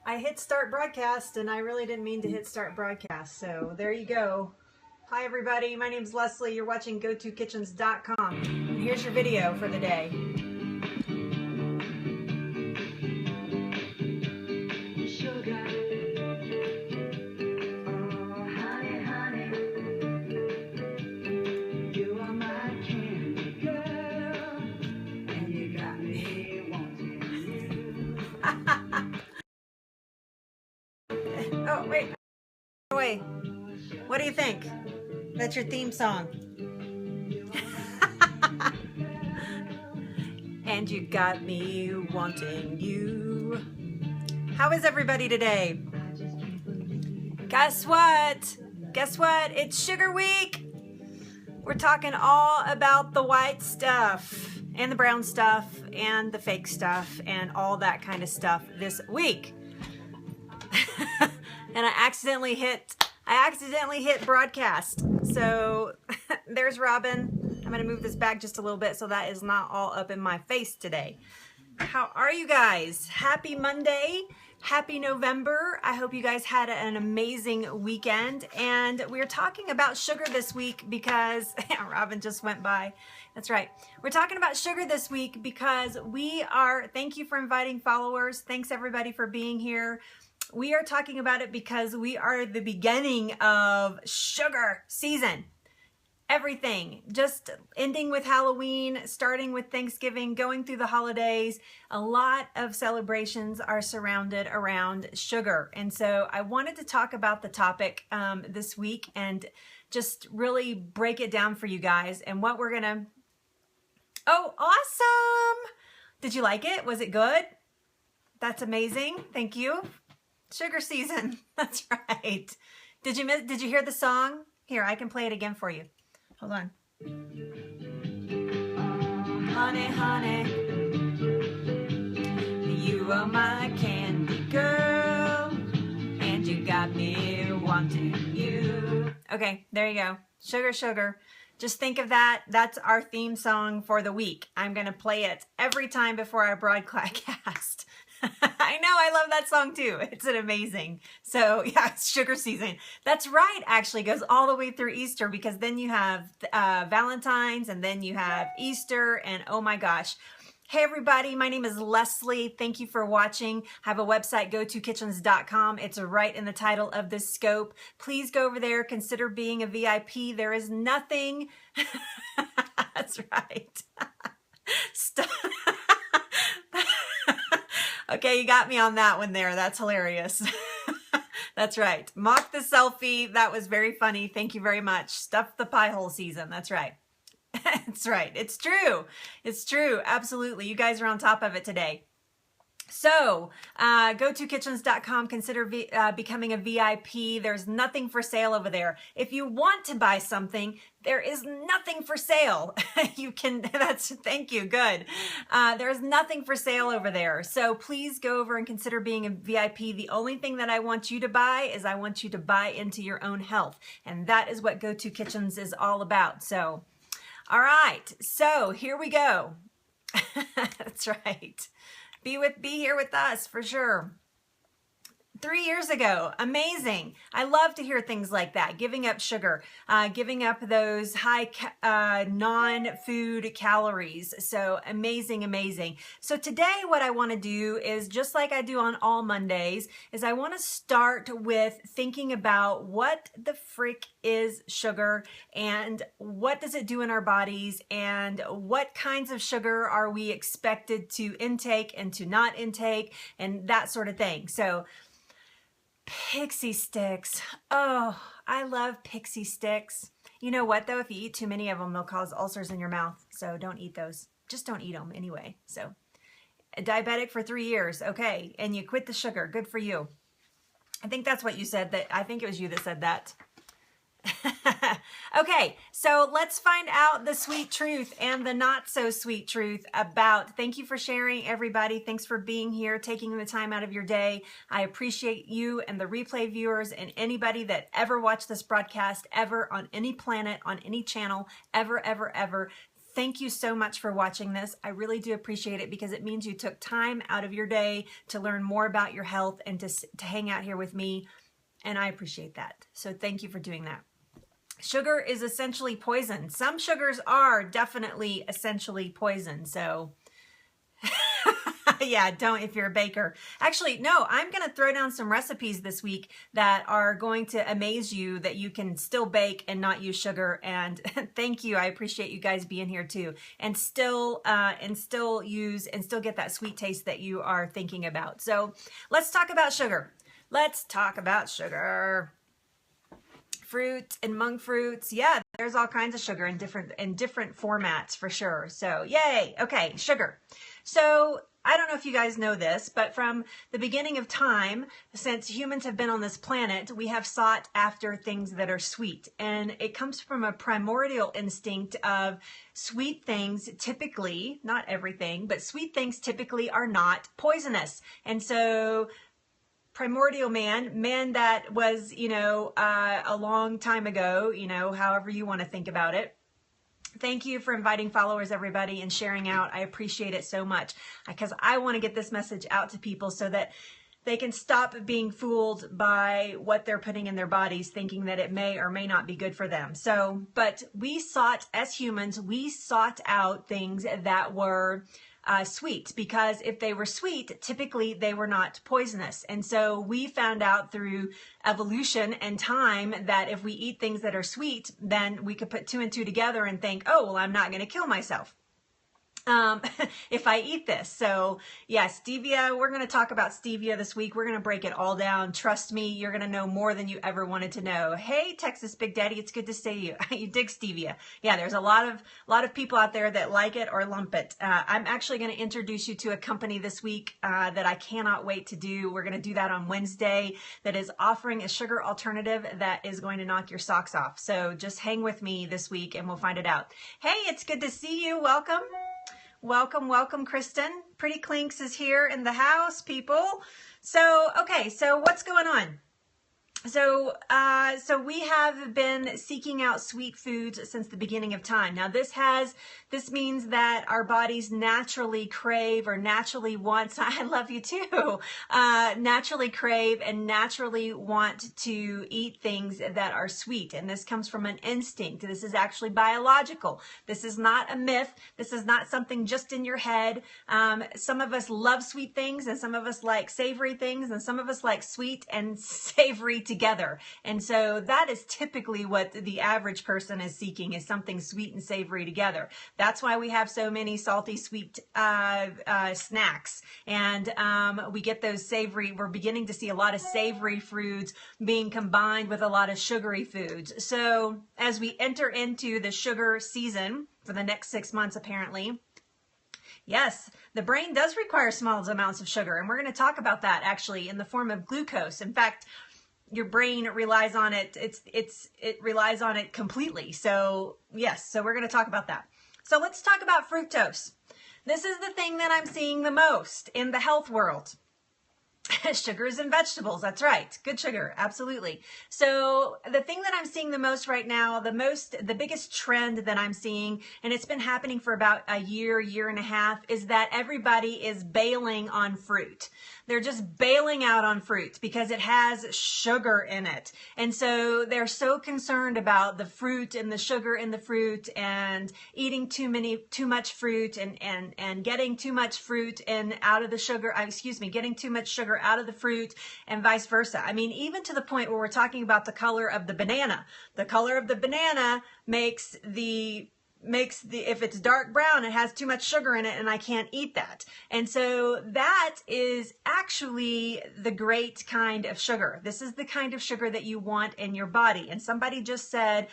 I hit start broadcast and I really didn't mean to hit start broadcast. So there you go. Hi everybody, my name is Leslie. You're watching GoToKitchens.com. And here's your video for the day. Oh, wait. Wait. What do you think? That's your theme song. And you got me wanting you. How is everybody today? Guess what? Guess what? It's Sugar Week. We're talking all about the white stuff and the brown stuff and the fake stuff and all that kind of stuff this week. And I accidentally hit broadcast. So there's Robin. I'm gonna move this back just a little bit so that is not all up in my face today. How are you guys? Happy Monday. Happy November. I hope you guys had an amazing weekend. And we're talking about sugar this week because Robin just went by. That's right. We're talking about sugar this week because thank you for inviting followers. Thanks everybody for being here. We are talking about it because we are the beginning of sugar season. Everything, just ending with Halloween, starting with Thanksgiving, going through the holidays. A lot of celebrations are surrounded around sugar. And so I wanted to talk about the topic this week and just really break it down for you guys and what we're gonna... Oh, awesome! Did you like it? Was it good? That's amazing. Thank you. Sugar season. That's right. Did you hear the song? Here, I can play it again for you. Hold on. Honey, honey, you are my candy girl, and you got me wanting you. Okay, there you go. Sugar, sugar. Just think of that. That's our theme song for the week. I'm going to play it every time before I broadcast. I know, I love that song too. It's an amazing. So yeah, it's sugar season. That's right, actually goes all the way through Easter because then you have Valentine's and then you have Easter and oh my gosh. Hey everybody, my name is Leslie. Thank you for watching. I have a website, GoToKitchens.com. It's right in the title of this scope. Please go over there, consider being a VIP. There is nothing. That's right. Stop. Okay, you got me on that one there. That's hilarious. That's right. Mock the selfie. That was very funny. Thank you very much. Stuff the pie hole season. That's right. That's right. It's true. It's true. Absolutely. You guys are on top of it today. So, GoToKitchens.com, consider becoming a VIP. There's nothing for sale over there. If you want to buy something, there is nothing for sale. You can, thank you, good. There's nothing for sale over there. So please go over and consider being a VIP. The only thing that I want you to buy is I want you to buy into your own health. And that is what GoToKitchens is all about. So, all right. So here we go. That's right. Be here with us for sure. 3 years ago, amazing. I love to hear things like that. Giving up sugar, giving up those high non-food calories. So amazing, amazing. So today what I want to do is just like I do on all Mondays, is I want to start with thinking about what the frick is sugar and what does it do in our bodies and what kinds of sugar are we expected to intake and to not intake and that sort of thing. So pixie sticks. Oh, I love pixie sticks. You know what though? If you eat too many of them, they'll cause ulcers in your mouth. So don't eat those. Just don't eat them anyway. So a diabetic for 3 years. Okay. And you quit the sugar. Good for you. I think that's what you said. I think it was you that said that. Okay, so let's find out the sweet truth and the not so sweet truth about, thank you for sharing everybody. Thanks for being here, taking the time out of your day. I appreciate you and the replay viewers and anybody that ever watched this broadcast ever on any planet, on any channel, ever, ever, ever. Thank you so much for watching this. I really do appreciate it because it means you took time out of your day to learn more about your health and to hang out here with me. And I appreciate that. So thank you for doing that. Sugar is essentially poison. Some sugars are definitely essentially poison. So yeah, don't if you're a baker. Actually, no, I'm going to throw down some recipes this week that are going to amaze you that you can still bake and not use sugar. And thank you. I appreciate you guys being here too. And still get that sweet taste that you are thinking about. So let's talk about sugar. Let's talk about sugar. Fruit and monk fruits. Yeah, there's all kinds of sugar in different formats for sure. So yay. Okay, sugar. So I don't know if you guys know this, but from the beginning of time, since humans have been on this planet, we have sought after things that are sweet. And it comes from a primordial instinct of sweet things typically, not everything, but sweet things typically are not poisonous. And so primordial man that was, a long time ago, however you want to think about it. Thank you for inviting followers, everybody, and sharing out. I appreciate it so much because I want to get this message out to people so that they can stop being fooled by what they're putting in their bodies, thinking that it may or may not be good for them. So, but as humans, we sought out things that were sweet, because if they were sweet, typically they were not poisonous. And so we found out through evolution and time that if we eat things that are sweet, then we could put 2 and 2 together and think, oh, well, I'm not going to kill myself if I eat this. So yeah, stevia, we're going to talk about stevia this week. We're going to break it all down. Trust me, you're going to know more than you ever wanted to know. Hey, Texas Big Daddy, it's good to see you. You dig stevia. Yeah, there's a lot of people out there that like it or lump it. I'm actually going to introduce you to a company this week that I cannot wait to do. We're going to do that on Wednesday, that is offering a sugar alternative that is going to knock your socks off. So just hang with me this week and we'll find it out. Hey, it's good to see you. Welcome. Welcome, Kristen. Pretty Clinks is here in the house, people. So, okay, so what's going on? So we have been seeking out sweet foods since the beginning of time. Now this means that our bodies naturally crave or naturally want, I love you too, naturally crave and naturally want to eat things that are sweet. And this comes from an instinct. This is actually biological. This is not a myth. This is not something just in your head. Some of us love sweet things and some of us like savory things and some of us like sweet and savory together. And so that is typically what the average person is seeking, is something sweet and savory together. That's why we have so many salty, sweet snacks. And we get those savory, we're beginning to see a lot of savory foods being combined with a lot of sugary foods. So as we enter into the sugar season for the next 6 months, apparently, yes, the brain does require small amounts of sugar. And we're going to talk about that actually in the form of glucose. In fact, your brain relies on it. It relies on it completely. So yes, so we're going to talk about that. So let's talk about fructose. This is the thing that I'm seeing the most in the health world. Sugars and vegetables. That's right. Good sugar. Absolutely. So the thing that I'm seeing the most right now, the biggest trend that I'm seeing, and it's been happening for about a year and a half, is that everybody is bailing on fruit. They're just bailing out on fruit because it has sugar in it. And so they're so concerned about the fruit and the sugar in the fruit and eating too much fruit and getting too much fruit and out of the sugar, getting too much sugar out of the fruit and vice versa. I mean, even to the point where we're talking about the color of the banana. The color of the banana makes if it's dark brown, it has too much sugar in it and I can't eat that. And so that is actually the great kind of sugar. This is the kind of sugar that you want in your body. And somebody just said,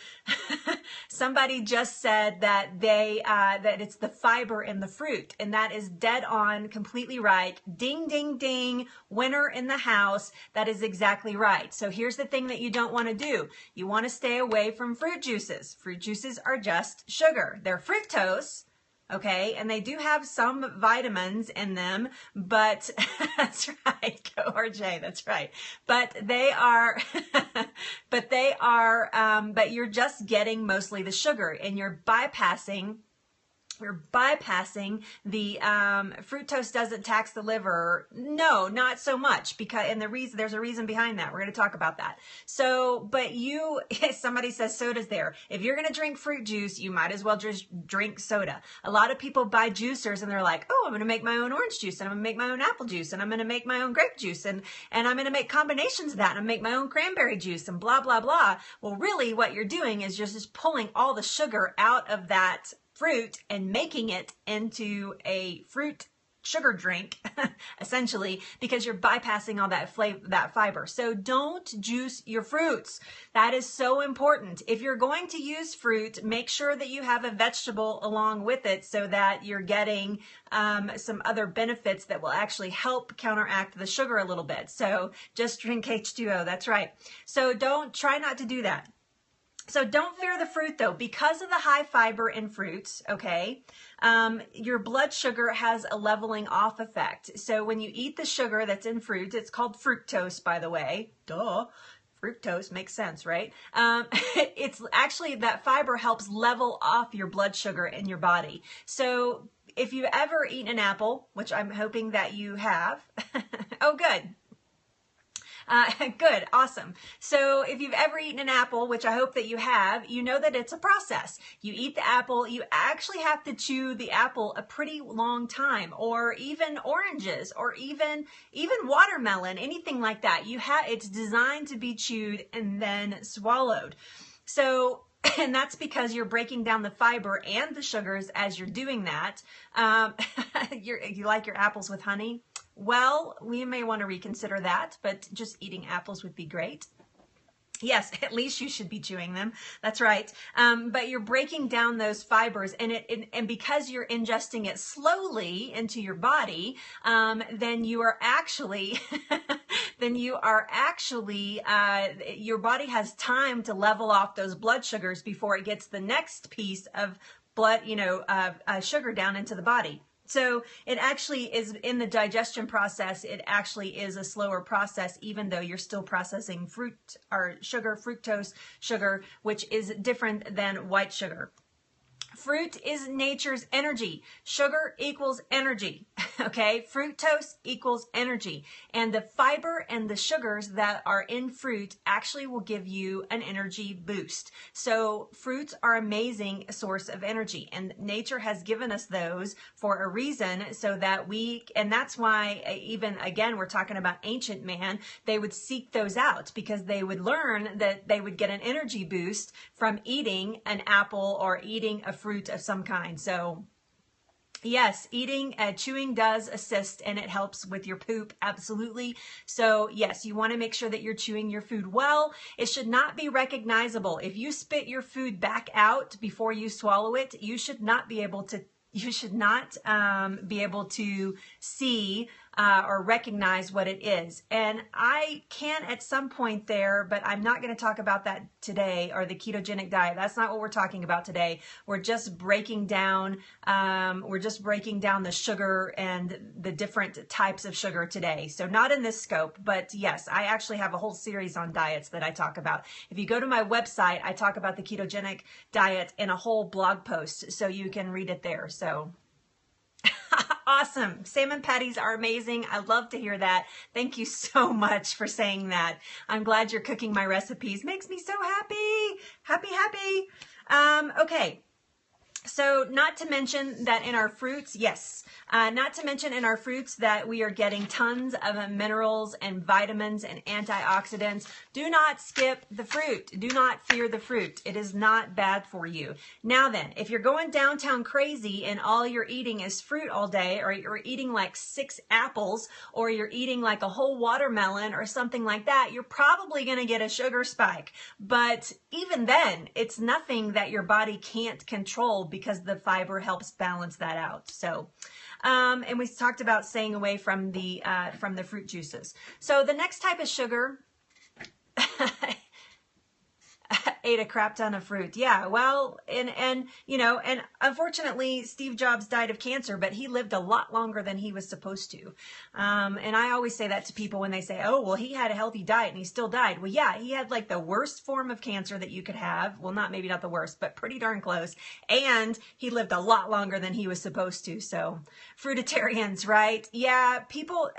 that that it's the fiber in the fruit. And that is dead on, completely right. Ding, ding, ding, winner in the house. That is exactly right. So here's the thing that you don't want to do. You want to stay away from fruit juices. Fruit juices are just sugar. They're fructose, okay, and they do have some vitamins in them, but that's right, go RJ, that's right. But but you're just getting mostly the sugar, and you're bypassing we're bypassing the fructose doesn't tax the liver. No, not so much, because, and there's a reason behind that. We're going to talk about that. So, but somebody says soda's there. If you're going to drink fruit juice, you might as well just drink soda. A lot of people buy juicers and they're like, oh, I'm going to make my own orange juice, and I'm going to make my own apple juice, and I'm going to make my own grape juice, and I'm going to make combinations of that, and I'm make my own cranberry juice, and blah, blah, blah. Well, really what you're doing is just pulling all the sugar out of that fruit and making it into a fruit sugar drink, essentially, because you're bypassing all that fiber. So don't juice your fruits. That is so important. If you're going to use fruit, make sure that you have a vegetable along with it so that you're getting some other benefits that will actually help counteract the sugar a little bit. So just drink H2O. That's right. So try not to do that. So don't fear the fruit though, because of the high fiber in fruits, okay, your blood sugar has a leveling off effect. So when you eat the sugar that's in fruit, it's called fructose, by the way, duh. Fructose makes sense, right? It's actually that fiber helps level off your blood sugar in your body. So if you've ever eaten an apple, which I'm hoping that you have, oh good. Good, awesome. So if you've ever eaten an apple, which I hope that you have, you know that it's a process. You eat the apple, you actually have to chew the apple a pretty long time, or even oranges, or even watermelon, anything like that. It's designed to be chewed and then swallowed. So, and that's because you're breaking down the fiber and the sugars as you're doing that. You like your apples with honey? Well, we may want to reconsider that, but just eating apples would be great. Yes, at least you should be chewing them. That's right. But you're breaking down those fibers, and because you're ingesting it slowly into your body, then you are actually, your body has time to level off those blood sugars before it gets the next piece of blood, sugar down into the body. So it actually is, in the digestion process, it actually is a slower process, even though you're still processing fructose sugar, which is different than white sugar. Fruit is nature's energy. Sugar equals energy, okay? Fructose equals energy. And the fiber and the sugars that are in fruit actually will give you an energy boost. So fruits are an amazing source of energy, and nature has given us those for a reason, so that and that's why, even again, we're talking about ancient man, they would seek those out, because they would learn that they would get an energy boost from eating an apple or eating a fruit of some kind. So yes, chewing does assist, and it helps with your poop, absolutely. So yes, you want to make sure that you're chewing your food well. It should not be recognizable. If you spit your food back out before you swallow it, you should not be able to see or recognize what it is. And I can at some point there, but I'm not going to talk about that today, or the ketogenic diet. That's not what we're talking about today. We're just breaking down the sugar and the different types of sugar today. So not in this scope, but yes, I actually have a whole series on diets that I talk about. If you go to my website, I talk about the ketogenic diet in a whole blog post, so you can read it there. So awesome. Salmon patties are amazing. I love to hear that. Thank you so much for saying that. I'm glad you're cooking my recipes. Makes me so happy. Happy. Okay. So not to mention that in our fruits, yes, not to mention in our fruits that we are getting tons of minerals and vitamins and antioxidants. Do not skip the fruit. Do not fear the fruit. It is not bad for you. Now then, if you're going downtown crazy and all you're eating is fruit all day, or you're eating like 6 apples, or you're eating like a whole watermelon or something like that, you're probably going to get a sugar spike. But even then, it's nothing that your body can't control, because the fiber helps balance that out. So, and we talked about staying away from the fruit juices. So the next type of sugar ate a crap ton of fruit. Yeah, well, and you know, and unfortunately, Steve Jobs died of cancer, but he lived a lot longer than he was supposed to. And I always say that to people when they say, oh, well, he had a healthy diet and he still died. Well, yeah, he had like the worst form of cancer that you could have. Well, maybe not the worst, but pretty darn close. And he lived a lot longer than he was supposed to. So fruitarians, right? Yeah, people,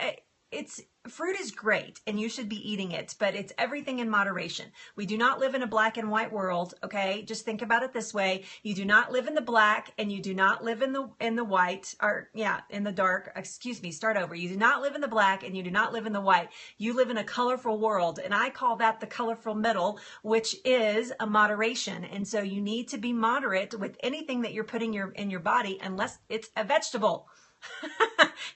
fruit is great and you should be eating it, but it's everything in moderation. We do not live in a black and white world, okay? Just think about it this way. You do not live in the black and you do not live in the white, or yeah, in the dark. Excuse me, start over. You do not live in the black and you do not live in the white. You live in a colorful world, and I call that the colorful middle, which is a moderation. And so you need to be moderate with anything that you're putting in your body, unless it's a vegetable.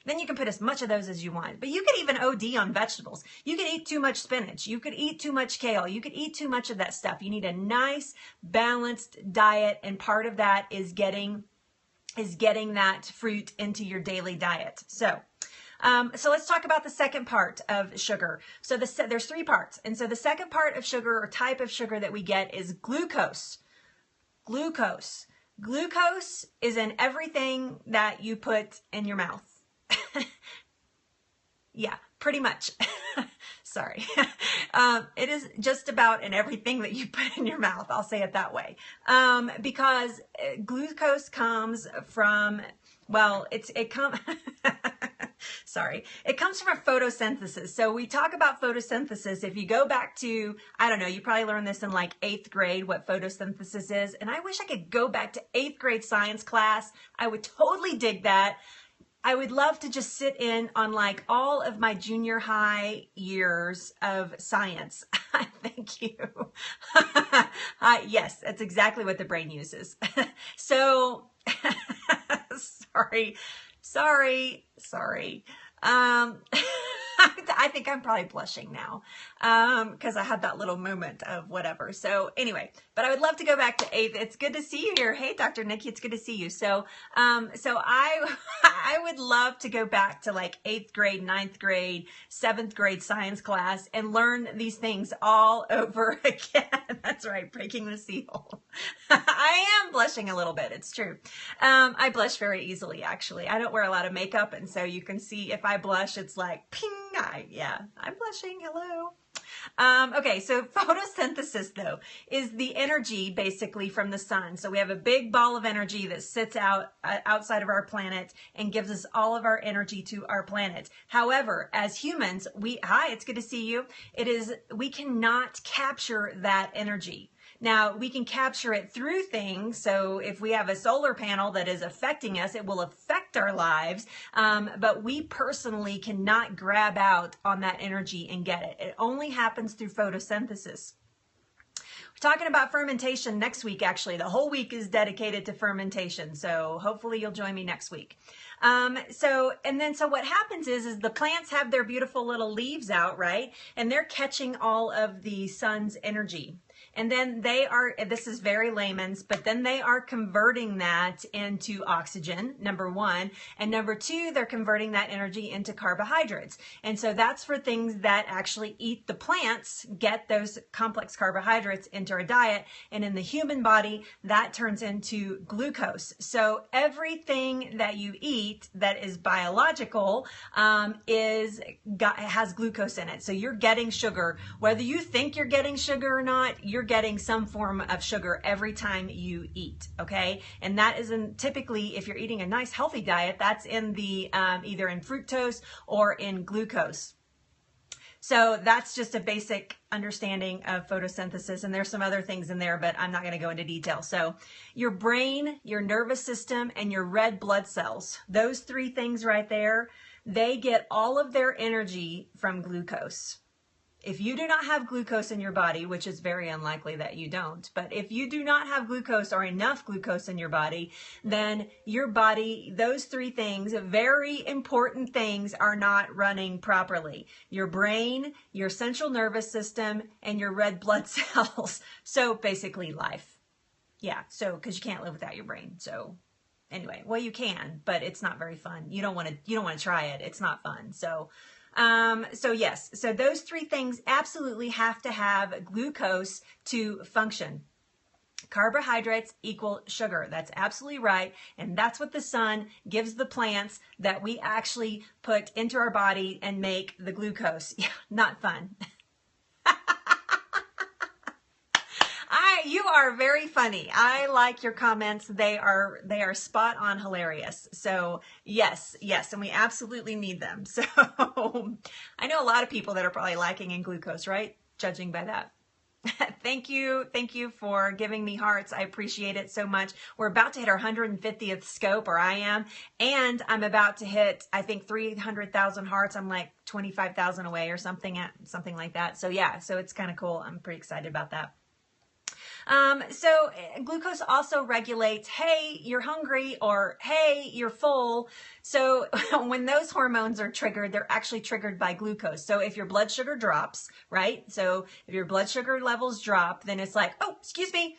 Then you can put as much of those as you want. But you could even OD on vegetables. You could eat too much spinach. You could eat too much kale. You could eat too much of that stuff. You need a nice, balanced diet, and part of that is getting that fruit into your daily diet. So let's talk about the second part of sugar. So there's 3 parts. And so the second part of sugar, or type of sugar that we get, is glucose. Glucose. Glucose is in everything that you put in your mouth. Yeah, pretty much. Sorry. It is just about in everything that you put in your mouth. I'll say it that way. Because glucose comes from, well, sorry. It comes from photosynthesis. So we talk about photosynthesis. If you go back to, I don't know, you probably learned this in like 8th grade, what photosynthesis is. And I wish I could go back to 8th grade science class. I would totally dig that. I would love to just sit in on like all of my junior high years of science. Thank you. Yes, that's exactly what the brain uses. So, sorry. I think I'm probably blushing now because I had that little moment of whatever. So anyway, but I would love to go back to 8th. It's good to see you here. Hey, Dr. Nikki, it's good to see you. So I would love to go back to like 8th grade, 9th grade, 7th grade science class and learn these things all over again. That's right, breaking the seal. I am blushing a little bit. It's true. I blush very easily, actually. I don't wear a lot of makeup, and so you can see if I blush, it's like ping. I'm blushing. Hello. Okay, so photosynthesis, though, is the energy basically from the sun. So we have a big ball of energy that sits outside of our planet and gives us all of our energy to our planet. However, as humans, hi, it's good to see you. We cannot capture that energy. Now, we can capture it through things. So if we have a solar panel that is affecting us, it will affect our lives. But we personally cannot grab out on that energy and get it. It only happens through photosynthesis. We're talking about fermentation next week, actually. The whole week is dedicated to fermentation. So hopefully you'll join me next week. So what happens is the plants have their beautiful little leaves out, right? And they're catching all of the sun's energy. And then this is very layman's, but then they are converting that into oxygen, number 1. And number 2, they're converting that energy into carbohydrates. And so that's for things that actually eat the plants, get those complex carbohydrates into our diet. And in the human body, that turns into glucose. So everything that you eat that is biological has glucose in it. So you're getting sugar. Whether you think you're getting sugar or not, you're getting some form of sugar every time you eat, okay? And that is typically, if you're eating a nice healthy diet, that's in the either in fructose or in glucose. So that's just a basic understanding of photosynthesis, and there's some other things in there, but I'm not going to go into detail. So your brain, your nervous system, and your red blood cells, those 3 things right there, they get all of their energy from glucose. If you do not have glucose in your body, which is very unlikely that you don't, but if you do not have glucose or enough glucose in your body, then your body, those 3 things, very important things, are not running properly. Your brain, your central nervous system, and your red blood cells. So basically life. Yeah, so because you can't live without your brain. So anyway, well, you can, but it's not very fun. You don't want to try it. It's not fun. So So yes, so those three things absolutely have to have glucose to function. Carbohydrates equal sugar. That's absolutely right. And that's what the sun gives the plants that we actually put into our body and make the glucose. Yeah, not fun. You are very funny. I like your comments. They are spot on hilarious. So yes, and we absolutely need them. So I know a lot of people that are probably lacking in glucose, right? Judging by that. Thank you for giving me hearts. I appreciate it so much. We're about to hit our 150th scope, or I am, and I'm about to hit, I think, 300,000 hearts. I'm like 25,000 away or something like that. So yeah, so it's kind of cool. I'm pretty excited about that. So glucose also regulates, hey, you're hungry, or hey, you're full. So when those hormones are triggered, they're actually triggered by glucose. So if your blood sugar drops, right? So if your blood sugar levels drop, then it's like, oh, excuse me,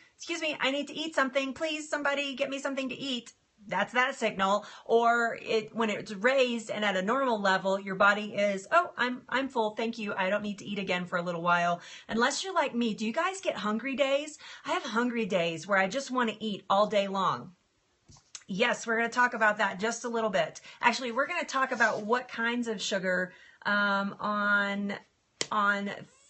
I need to eat something. Please, somebody get me something to eat. That's that signal. Or when it's raised and at a normal level, your body is, oh, I'm full, thank you, I don't need to eat again for a little while. Unless you're like me, do you guys get hungry days? I have hungry days where I just want to eat all day long. Yes, we're going to talk about that just a little bit. Actually, we're going to talk about what kinds of sugar on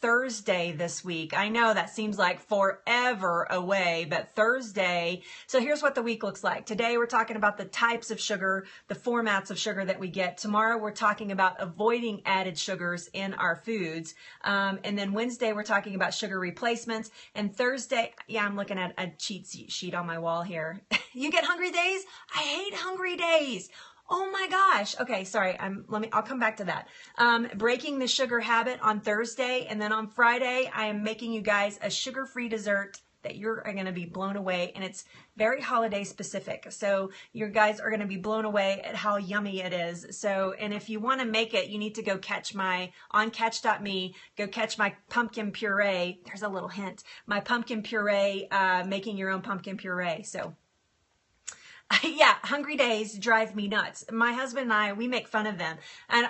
Thursday this week. I know that seems like forever away, but Thursday. So here's what the week looks like. Today we're talking about the types of sugar, the formats of sugar that we get. Tomorrow we're talking about avoiding added sugars in our foods. And then Wednesday we're talking about sugar replacements. And Thursday, yeah, I'm looking at a cheat sheet on my wall here. You get hungry days? I hate hungry days. Oh my gosh. Okay, sorry. I'll come back to that. Breaking the sugar habit on Thursday, and then on Friday, I am making you guys a sugar-free dessert that you're going to be blown away, and it's very holiday specific. So you guys are going to be blown away at how yummy it is. So, and if you want to make it, you need to go catch on catch.me, go catch my pumpkin puree. There's a little hint. My pumpkin puree, making your own pumpkin puree. So yeah, hungry days drive me nuts. My husband and I, we make fun of them. And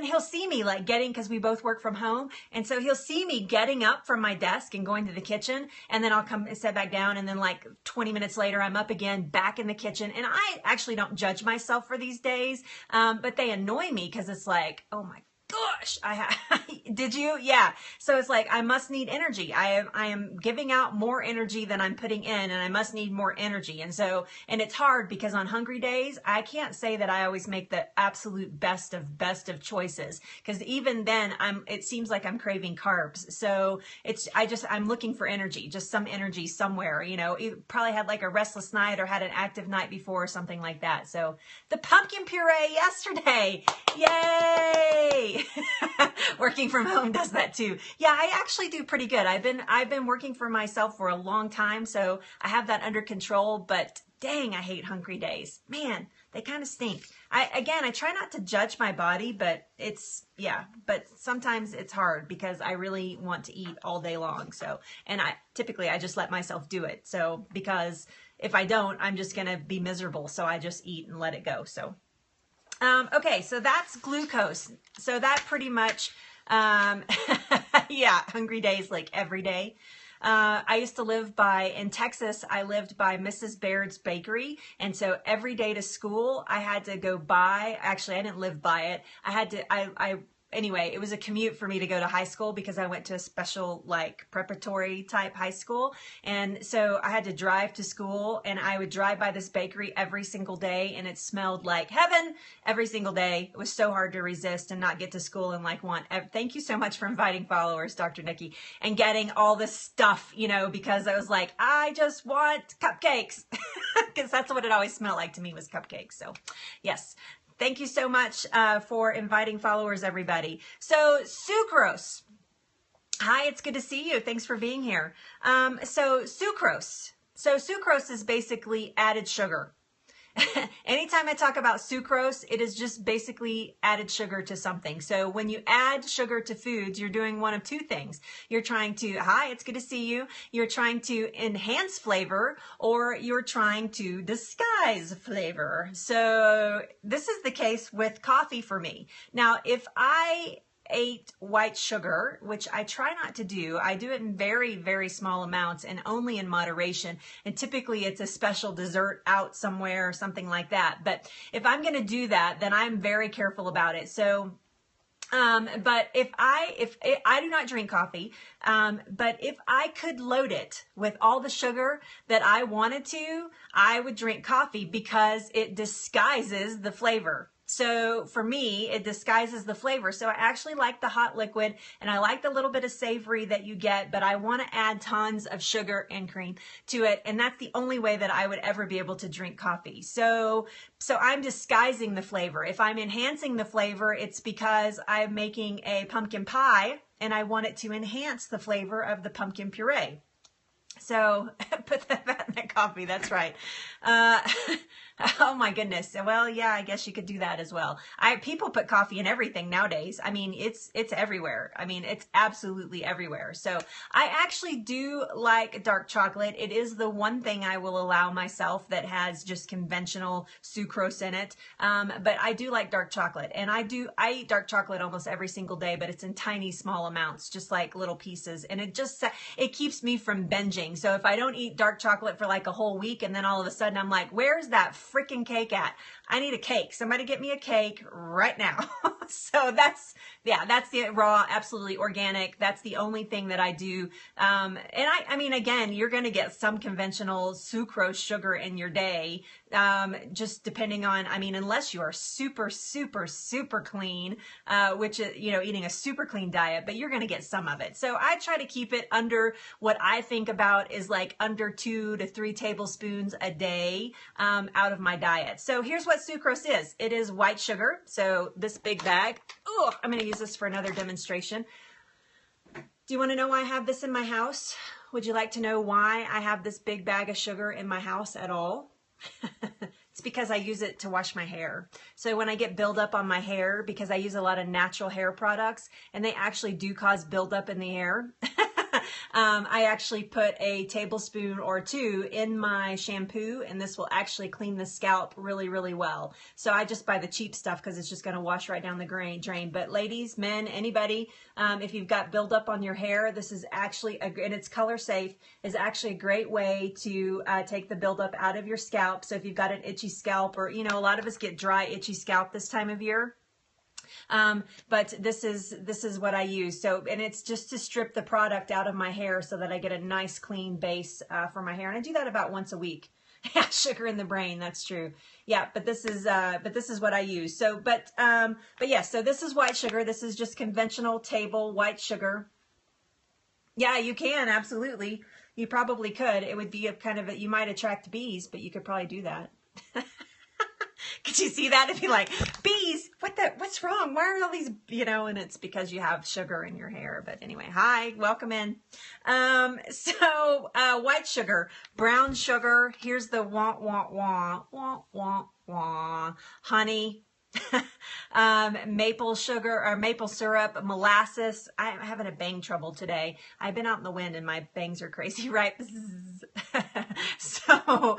he'll see me like because we both work from home. And so he'll see me getting up from my desk and going to the kitchen. And then I'll come and sit back down. And then like 20 minutes later, I'm up again, back in the kitchen. And I actually don't judge myself for these days. But they annoy me because it's like, oh my gosh, did you? Yeah. So it's like, I must need energy. I am giving out more energy than I'm putting in, and I must need more energy. And it's hard because on hungry days, I can't say that I always make the absolute best of choices. Because even then it seems like I'm craving carbs. So I'm looking for energy, just some energy somewhere, you probably had like a restless night or had an active night before or something like that. So the pumpkin puree yesterday, yay! Working from home does that too. Yeah, I actually do pretty good. I've been working for myself for a long time, so I have that under control, but dang, I hate hungry days. Man, they kind of stink. I try not to judge my body, but but sometimes it's hard because I really want to eat all day long. So, and typically I just let myself do it. So, because if I don't, I'm just going to be miserable. So I just eat and let it go. So, okay, so that's glucose. So that pretty much, yeah, hungry days like every day. I used to live in Texas, I lived by Mrs. Baird's Bakery. And so every day to school, I had to go by, actually, I didn't live by it. Anyway, it was a commute for me to go to high school because I went to a special like preparatory type high school. And so I had to drive to school, and I would drive by this bakery every single day, and it smelled like heaven every single day. It was so hard to resist and not get to school and like thank you so much for inviting followers, Dr. Nikki, and getting all this stuff, because I was like, I just want cupcakes because that's what it always smelled like to me, was cupcakes. So yes. Thank you so much for inviting followers, everybody. So sucrose. Hi, it's good to see you. Thanks for being here. So sucrose. So sucrose is basically added sugar. anytime I talk about sucrose, it is just basically added sugar to something. So when you add sugar to foods, you're doing one of two things. You're trying to, hi, it's good to see you. You're trying to enhance flavor, or you're trying to disguise flavor. So this is the case with coffee for me. Now, if I ate white sugar, which I try not to do. I do it in very, very small amounts and only in moderation. And typically it's a special dessert out somewhere or something like that. But if I'm going to do that, then I'm very careful about it. So but if I do not drink coffee, but if I could load it with all the sugar that I wanted to, I would drink coffee because it disguises the flavor. So for me, it disguises the flavor. So I actually like the hot liquid and I like the little bit of savory that you get, but I want to add tons of sugar and cream to it. And that's the only way that I would ever be able to drink coffee. So I'm disguising the flavor. If I'm enhancing the flavor, it's because I'm making a pumpkin pie and I want it to enhance the flavor of the pumpkin puree. So put that in the coffee. That's right. Oh my goodness. Well, yeah, I guess you could do that as well. People put coffee in everything nowadays. I mean, it's everywhere. I mean, it's absolutely everywhere. So I actually do like dark chocolate. It is the one thing I will allow myself that has just conventional sucrose in it. But I do like dark chocolate, and I eat dark chocolate almost every single day, but it's in tiny, small amounts, just like little pieces. And it keeps me from binging. So if I don't eat dark chocolate for like a whole week, and then all of a sudden I'm like, where's that freaking cake at? I need a cake. Somebody get me a cake right now. So that's the raw, absolutely organic. That's the only thing that I do. And I mean, again, you're going to get some conventional sucrose sugar in your day, just depending on, I mean, unless you are super, super, super clean, which is, eating a super clean diet, but you're going to get some of it. So I try to keep it under what I think about is like under 2 to 3 tablespoons a day, out of my diet. So here's what sucrose is. It is white sugar. So this big bag, I'm going to use this for another demonstration. Do you want to know why I have this in my house? Would you like to know why I have this big bag of sugar in my house at all? It's because I use it to wash my hair. So when I get buildup on my hair, because I use a lot of natural hair products, and they actually do cause buildup in the hair, I actually put a tablespoon or 2 in my shampoo, and this will actually clean the scalp really, really well. So I just buy the cheap stuff because it's just going to wash right down the drain. But ladies, men, anybody, if you've got buildup on your hair, this is actually, and it's color safe, is actually a great way to take the buildup out of your scalp. So if you've got an itchy scalp, or, a lot of us get dry, itchy scalp this time of year. But this is what I use. So, and it's just to strip the product out of my hair so that I get a nice clean base, for my hair. And I do that about once a week. Yeah, sugar in the brain. That's true. Yeah. But this is what I use. So, but yeah, so this is white sugar. This is just conventional table white sugar. Yeah, you can. Absolutely. You probably could. It would be a kind of you might attract bees, but you could probably do that. Could you see that? It'd be like, bees, what's wrong? Why are all these, and it's because you have sugar in your hair. But anyway, hi, welcome in. So white sugar, brown sugar, here's the honey, maple sugar or maple syrup, molasses. I'm having a bang trouble today. I've been out in the wind and my bangs are crazy, right? So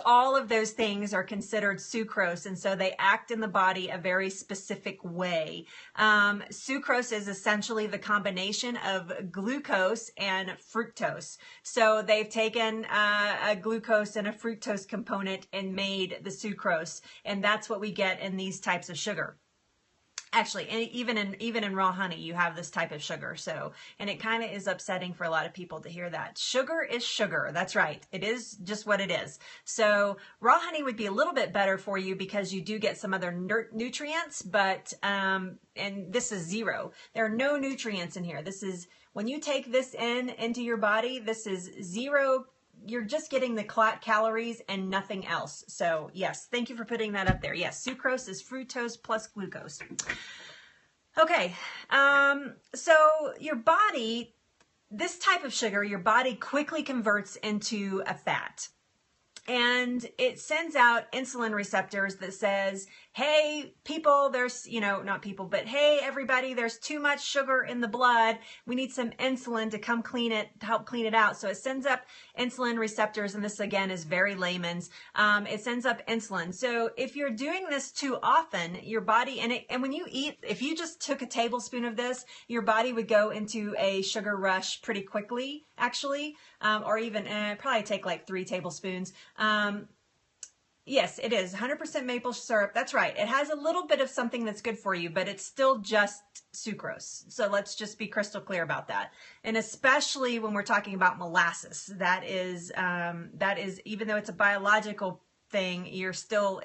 all of those things are considered sucrose, and so they act in the body a very specific way. Sucrose is essentially the combination of glucose and fructose. So they've taken a glucose and a fructose component and made the sucrose, and that's what we get in these types of sugar. Actually, and even in raw honey, you have this type of sugar. So, and it kind of is upsetting for a lot of people to hear that. Sugar is sugar. That's right. It is just what it is. So raw honey would be a little bit better for you because you do get some other nutrients, but, and this is zero. There are no nutrients in here. This is, when you take this into your body, this is zero. You're just getting the calories and nothing else. So yes, thank you for putting that up there. Yes, sucrose is fructose plus glucose. Okay, so your body, this type of sugar, your body quickly converts into a fat. and it sends out insulin receptors that says, hey, people, there's, not people, but hey, everybody, there's too much sugar in the blood. We need some insulin to come clean it, to help clean it out. So it sends up insulin receptors, and this again is very layman's. It sends up insulin. So if you're doing this too often, your body, and when you eat, if you just took a tablespoon of this, your body would go into a sugar rush pretty quickly, actually, or even probably take like 3 tablespoons. Yes, it is 100% maple syrup. That's right. It has a little bit of something that's good for you, but it's still just sucrose. So let's just be crystal clear about that. And especially when we're talking about molasses, that is, even though it's a biological thing, it is still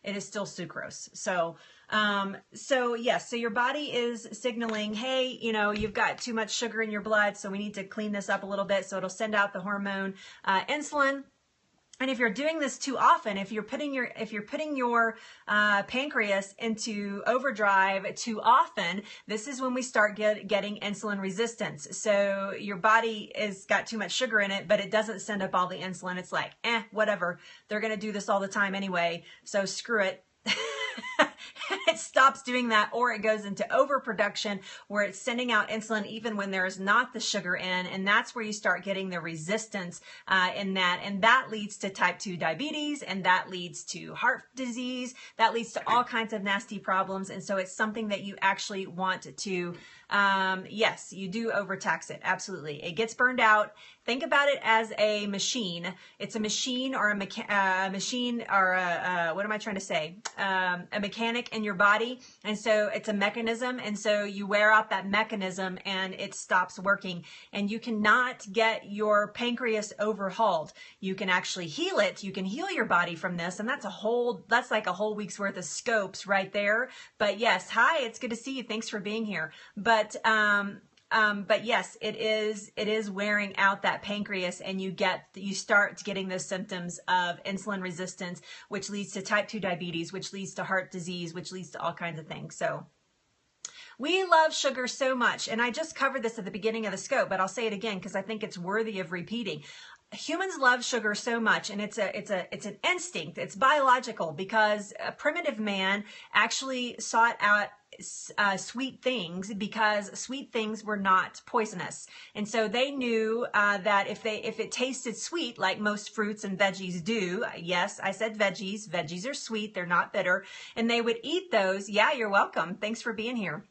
sucrose. So, yes, so your body is signaling, hey, you've got too much sugar in your blood, so we need to clean this up a little bit. So it'll send out the hormone, insulin. And if you're doing this too often, if you're putting your pancreas into overdrive too often, this is when we start getting insulin resistance. So your body has got too much sugar in it, but it doesn't send up all the insulin. It's like, whatever. They're going to do this all the time anyway, so screw it. It stops doing that, or it goes into overproduction where it's sending out insulin even when there is not the sugar in, and that's where you start getting the resistance in that, and that leads to type 2 diabetes, and that leads to heart disease, that leads to all kinds of nasty problems. And so it's something that you actually want to, yes, you do overtax it, absolutely. It gets burned out. Think about it as a machine. It's a machine or a machine or what am I trying to say? A mechanic in your body. And so it's a mechanism. And so you wear out that mechanism and it stops working. And you cannot get your pancreas overhauled. You can actually heal it. You can heal your body from this. And that's like a whole week's worth of scopes right there. But yes, hi, it's good to see you. Thanks for being here. But yes, it is wearing out that pancreas, and you start getting those symptoms of insulin resistance, which leads to type 2 diabetes, which leads to heart disease, which leads to all kinds of things. So we love sugar so much, and I just covered this at the beginning of the scope, but I'll say it again because I think it's worthy of repeating. Humans love sugar so much, and it's an instinct. It's biological, because a primitive man actually sought out sweet things because sweet things were not poisonous. And so they knew that if it tasted sweet, like most fruits and veggies do, yes, I said veggies are sweet, they're not bitter, and they would eat those. Yeah, you're welcome. Thanks for being here.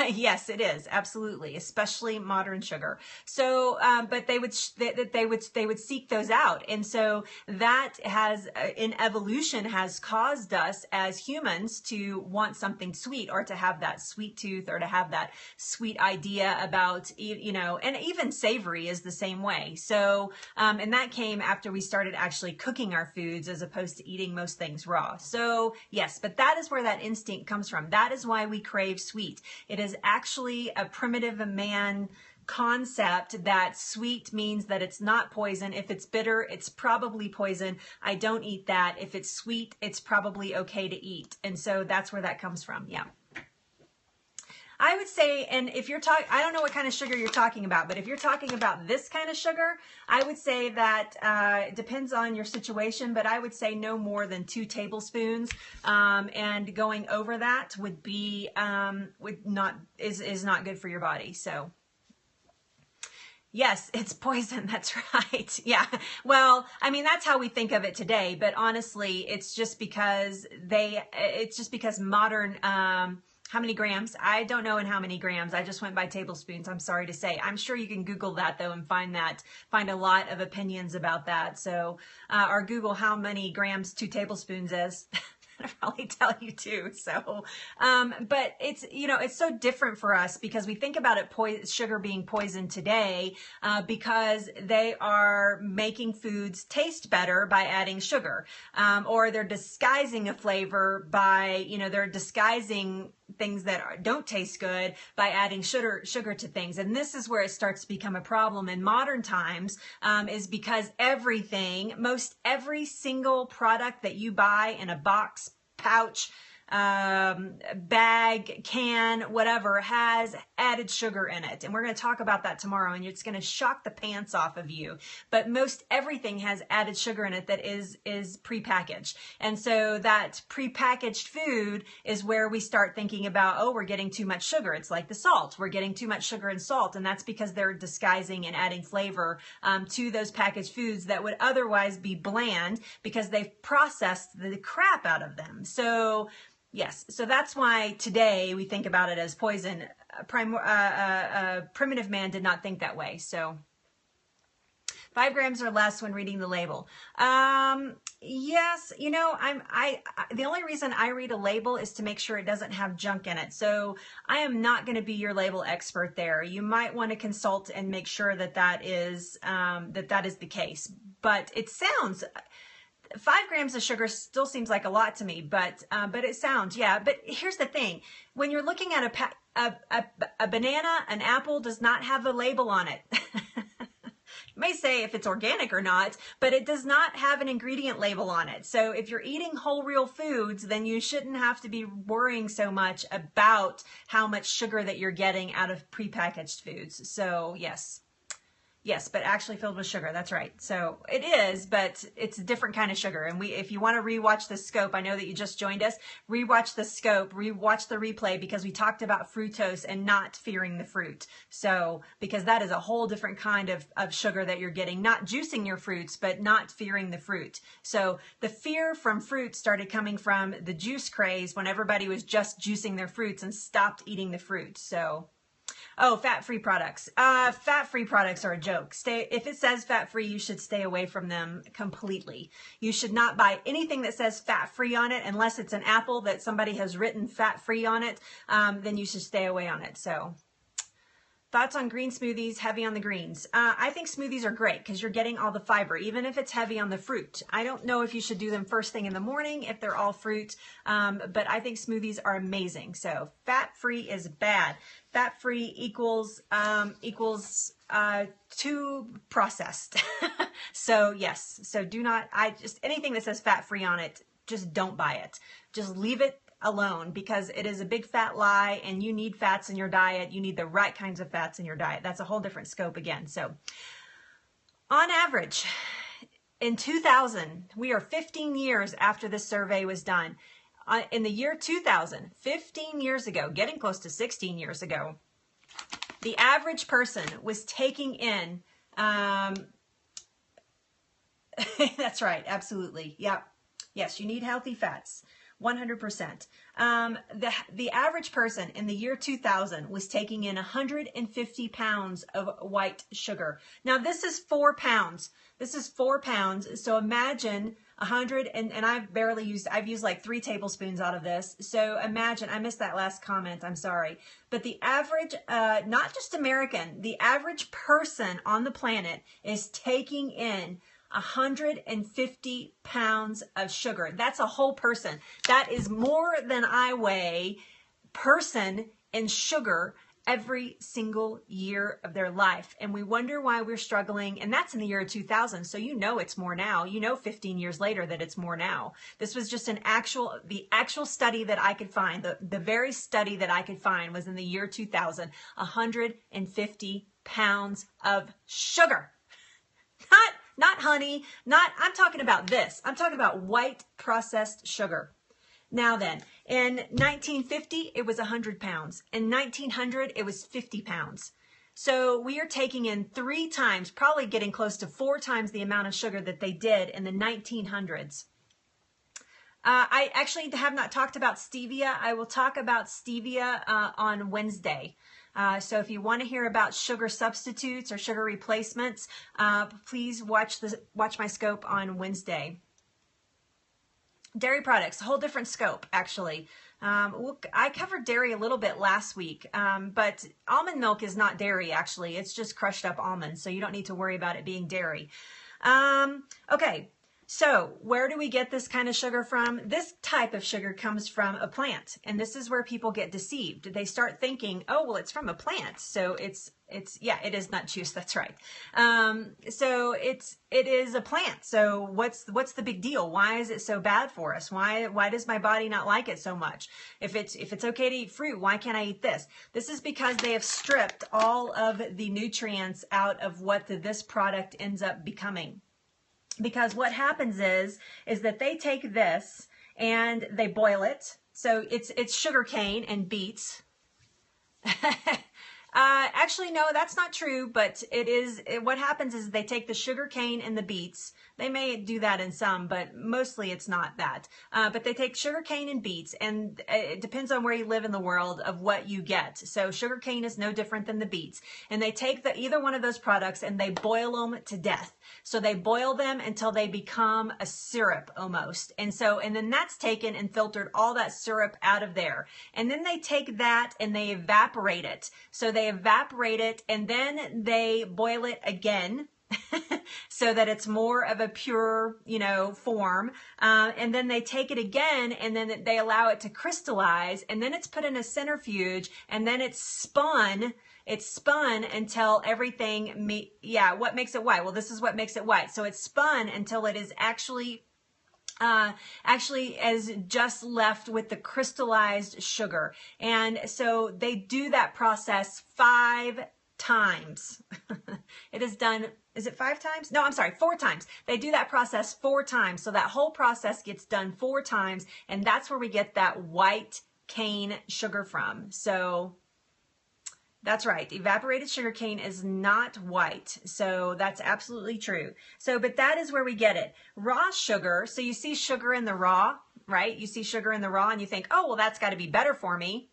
Yes, it is, absolutely, especially modern sugar. So, but they would seek those out, and so that has in evolution has caused us as humans to want something sweet, or to have that sweet tooth, or to have that sweet idea about, and even savory is the same way. So, and that came after we started actually cooking our foods as opposed to eating most things raw. So yes, but that is where that instinct comes from. That is why we crave sweet. It is actually a primitive man concept that sweet means that it's not poison. If it's bitter, it's probably poison. I don't eat that. If it's sweet, it's probably okay to eat. And so that's where that comes from. Yeah. I would say, and if you're talking, I don't know what kind of sugar you're talking about, but if you're talking about this kind of sugar, I would say that it depends on your situation, but I would say no more than 2 tablespoons, and going over that would be, is not good for your body. So yes, it's poison. That's right. Yeah. Well, I mean, that's how we think of it today, but honestly, it's just because modern, how many grams? I don't know in how many grams. I just went by tablespoons. I'm sorry to say. I'm sure you can Google that though and find a lot of opinions about that. So, or Google how many grams 2 tablespoons is. I'll probably tell you too. So, but it's, it's so different for us because we think about it, sugar being poison today, because they are making foods taste better by adding sugar, or they're disguising a flavor by, they're disguising things that don't taste good by adding sugar to things. And this is where it starts to become a problem in modern times, is because most every single product that you buy in a box, pouch, bag, can, whatever, has added sugar in it. And we're going to talk about that tomorrow, and it's going to shock the pants off of you. But most everything has added sugar in it that is prepackaged. And so that prepackaged food is where we start thinking about, oh, we're getting too much sugar. It's like the salt. We're getting too much sugar and salt. And that's because they're disguising and adding flavor to those packaged foods that would otherwise be bland because they've processed the crap out of them. So yes, so that's why today we think about it as poison. Primitive man did not think that way. So 5 grams or less when reading the label. Yes, you know, the only reason I read a label is to make sure it doesn't have junk in it. So I am not going to be your label expert there. You might want to consult and make sure that that is the case. But it sounds, 5 grams of sugar still seems like a lot to me, but it sounds, yeah. But here's the thing: when you're looking at a banana, an apple does not have a label on it. It may say if it's organic or not, but it does not have an ingredient label on it. So if you're eating whole real foods, then you shouldn't have to be worrying so much about how much sugar that you're getting out of prepackaged foods. So yes. Yes, but actually filled with sugar. That's right. So it is, but it's a different kind of sugar. And if you want to rewatch the scope, I know that you just joined us, rewatch the scope, rewatch the replay, because we talked about fructose and not fearing the fruit. So, because that is a whole different kind of sugar that you're getting, not juicing your fruits, but not fearing the fruit. So the fear from fruit started coming from the juice craze when everybody was just juicing their fruits and stopped eating the fruit. So, oh, fat-free products. Fat-free products are a joke. If it says fat-free, you should stay away from them completely. You should not buy anything that says fat-free on it unless it's an apple that somebody has written fat-free on it. Then you should stay away on it. So, thoughts on green smoothies, heavy on the greens. I think smoothies are great because you're getting all the fiber, even if it's heavy on the fruit. I don't know if you should do them first thing in the morning if they're all fruit, but I think smoothies are amazing. So fat-free is bad. Fat-free equals too processed. So yes, so do not, anything that says fat-free on it, just don't buy it. Just leave it alone, because it is a big fat lie, and you need fats in your diet. You need the right kinds of fats in your diet. That's a whole different scope again. So on average, in 2000, we are 15 years after this survey was done. In the year 2000, 15 years ago, getting close to 16 years ago, the average person was taking in, that's right, absolutely, yep. Yes, you need healthy fats. 100%. The average person in the year 2000 was taking in 150 pounds of white sugar. Now this is 4 pounds. This is 4 pounds. So imagine 100, and I've used like 3 tablespoons out of this. So imagine, I missed that last comment, I'm sorry. But the average, not just American, the average person on the planet is taking in 150 pounds of sugar. That's a whole person. That is more than I weigh person in sugar every single year of their life. And we wonder why we're struggling. And that's in the year 2000. So you know it's more now. You know 15 years later that it's more now. This was just the actual study that I could find. The very study that I could find was in the year 2000. 150 pounds of sugar. Not honey, I'm talking about this. I'm talking about white processed sugar. Now then, in 1950, it was 100 pounds. In 1900, it was 50 pounds. So we are taking in 3 times, probably getting close to 4 times the amount of sugar that they did in the 1900s. I actually have not talked about stevia. I will talk about stevia on Wednesday. So if you want to hear about sugar substitutes or sugar replacements, please watch my scope on Wednesday. Dairy products, a whole different scope, actually. I covered dairy a little bit last week, but almond milk is not dairy, actually. It's just crushed up almonds, so you don't need to worry about it being dairy. Okay. So where do we get this kind of sugar from? This type of sugar comes from a plant, and this is where people get deceived. They start thinking, oh, well, it's from a plant, so yeah, it is nut juice. That's right. So it is a plant. So what's the big deal? Why is it so bad for us? Why does my body not like it so much? If it's okay to eat fruit, why can't I eat this? This is because they have stripped all of the nutrients out of what this product ends up becoming. Because what happens is that they take this and they boil it. So it's sugar cane and beets. Actually, no, that's not true, but what happens is they take the sugar cane and the beets. They may do that in some, but mostly it's not that. But they take sugar cane and beets, and it depends on where you live in the world of what you get. So sugar cane is no different than the beets. And they take either one of those products and they boil them to death. So they boil them until they become a syrup almost. And then that's taken and filtered all that syrup out of there. And then they take that and they evaporate it. So they evaporate it and then they boil it again so that it's more of a pure, form. And then they take it again and then they allow it to crystallize, and then it's put in a centrifuge, and then it's spun. It's spun until everything, what makes it white? Well, this is what makes it white. So it's spun until it is actually as just left with the crystallized sugar. And so they do that process 5 times. It is done, is it 5 times? No, I'm sorry, 4 times. They do that process 4 times. So that whole process gets done 4 times, and that's where we get that white cane sugar from. So that's right. Evaporated sugar cane is not white. So that's absolutely true. So, but that is where we get it. Raw sugar. So you see sugar in the raw, right? You see sugar in the raw and you think, oh, well, that's got to be better for me.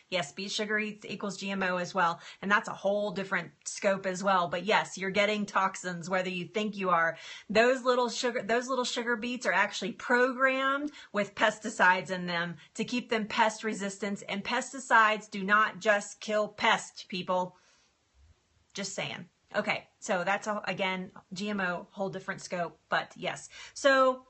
Yes, beet sugar equals GMO as well. And that's a whole different scope as well. But yes, you're getting toxins, whether you think you are. Those little sugar beets are actually programmed with pesticides in them to keep them pest resistant. And pesticides do not just kill pests, people. Just saying. Okay, so that's, again, GMO, whole different scope. But yes, so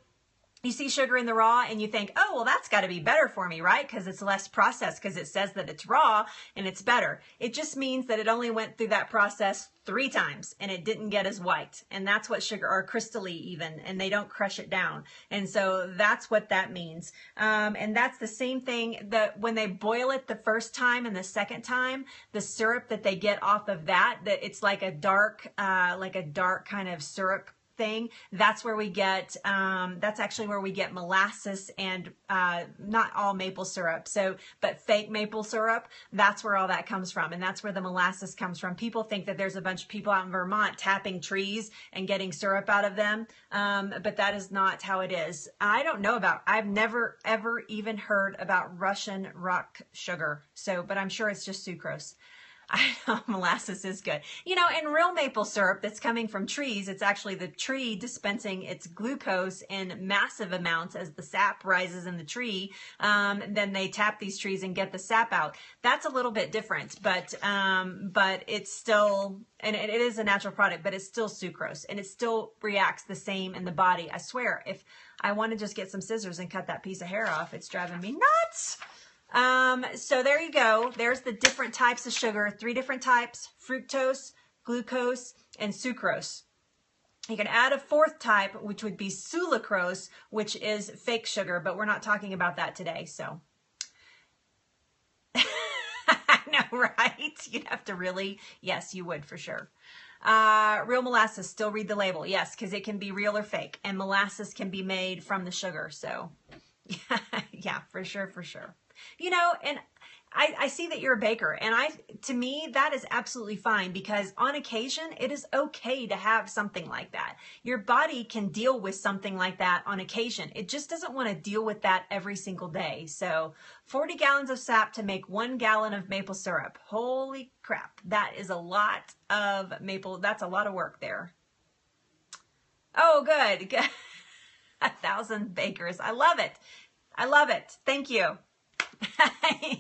you see sugar in the raw and you think, oh, well, that's got to be better for me, right? Because it's less processed, because it says that it's raw and it's better. It just means that it only went through that process 3 times and it didn't get as white. And that's what sugar, or crystally even, and they don't crush it down. And so that's what that means. And that's the same thing that when they boil it the first time and the second time, the syrup that they get off of that it's like a dark kind of syrup thing. That's where we get, that's actually where we get molasses and not all maple syrup. So, but fake maple syrup, that's where all that comes from. And that's where the molasses comes from. People think that there's a bunch of people out in Vermont tapping trees and getting syrup out of them. But that is not how it is. I've never ever even heard about Russian rock sugar. So, but I'm sure it's just sucrose. I know molasses is good. And real maple syrup that's coming from trees, it's actually the tree dispensing its glucose in massive amounts as the sap rises in the tree. Then they tap these trees and get the sap out. That's a little bit different, but it's still, and it is a natural product, but it's still sucrose, and it still reacts the same in the body. I swear, if I want to just get some scissors and cut that piece of hair off, it's driving me nuts. So there you go. There's the different types of sugar, 3 different types: fructose, glucose, and sucrose. You can add a 4th type, which would be sucralose, which is fake sugar, but we're not talking about that today. So I know, right? You'd have to really, yes, you would for sure. Real molasses, still read the label. Yes, because it can be real or fake, and molasses can be made from the sugar. So yeah, for sure, for sure. And I see that you're a baker, and to me, that is absolutely fine, because on occasion, it is okay to have something like that. Your body can deal with something like that on occasion. It just doesn't want to deal with that every single day. So 40 gallons of sap to make 1 gallon of maple syrup. Holy crap. That is a lot of maple. That's a lot of work there. Oh, good. 1,000 bakers. I love it. I love it. Thank you.